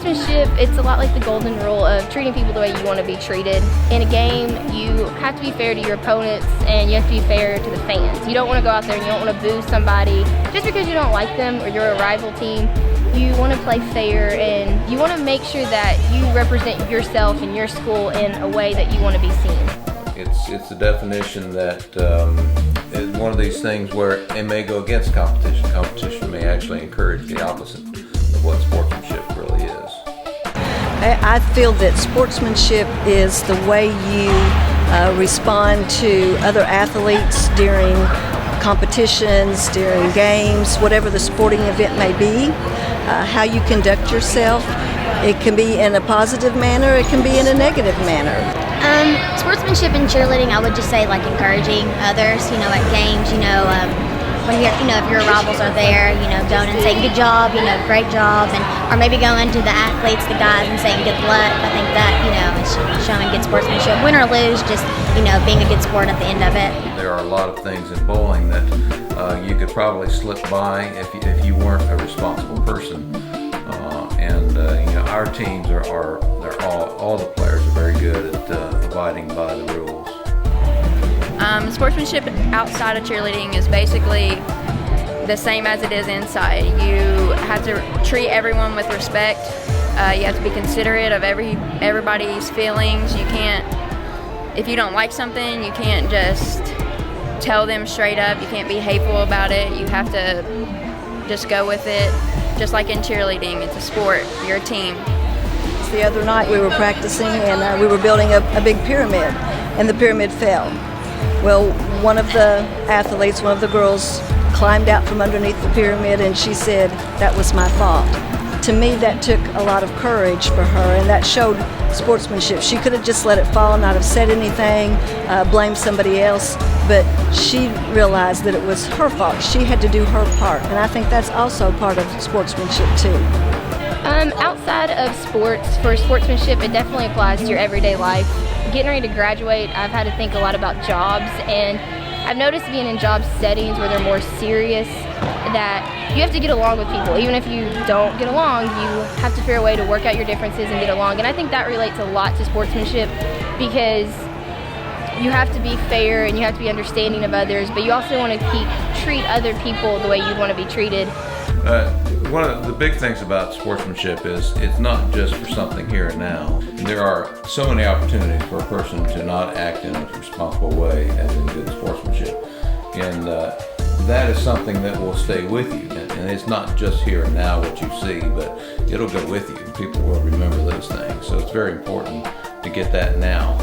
sportsmanship, it's a lot like the golden rule of treating people the way you want to be treated. In a game, you have to be fair to your opponents and you have to be fair to the fans. You don't want to go out there and you don't want to boo somebody just because you don't like them or you're a rival team. You want to play fair and you want to make sure that you represent yourself and your school in a way that you want to be seen. It's a definition that is one of these things where it may go against competition. Competition may actually encourage the opposite of what sportsmanship really is. I feel that sportsmanship is the way you respond to other athletes during competitions, during games, whatever the sporting event may be, how you conduct yourself. It can be in a positive manner, it can be in a negative manner. Sportsmanship and cheerleading, I would just say like encouraging others, at games, when you're, if your rivals are there, going and saying good job, great job, or maybe going to the athletes, the guys, and saying good luck. I think that, is showing good sportsmanship. Win or lose, just, being a good sport at the end of it. There are a lot of things in bowling that you could probably slip by if you weren't a responsible person. Our teams are all the players are very good at abiding by the rules. Sportsmanship outside of cheerleading is basically the same as it is inside. You have to treat everyone with respect. You have to be considerate of everybody's feelings. You can't, if you don't like something, you can't just tell them straight up. You can't be hateful about it. You have to just go with it. Just like in cheerleading, it's a sport, you're a team. The other night we were practicing and we were building a big pyramid, and the pyramid fell. Well, one of the athletes, one of the girls, climbed out from underneath the pyramid and she said, "That was my fault." To me, that took a lot of courage for her, and that showed sportsmanship. She could have just let it fall, not have said anything, blamed somebody else, but she realized that it was her fault. She had to do her part, and I think that's also part of sportsmanship too. Outside of sports, for sportsmanship, it definitely applies to your everyday life. Getting ready to graduate, I've had to think a lot about jobs, and I've noticed being in job settings where they're more serious that you have to get along with people. Even if you don't get along, you have to figure a way to work out your differences and get along. And I think that relates a lot to sportsmanship because you have to be fair and you have to be understanding of others, but you also want to treat other people the way you'd want to be treated. One of the big things about sportsmanship is it's not just for something here and now. There are so many opportunities for a person to not act in a responsible way as in good sportsmanship. And that is something that will stay with you. And it's not just here and now what you see, but it'll go with you. People will remember those things. So it's very important to get that now.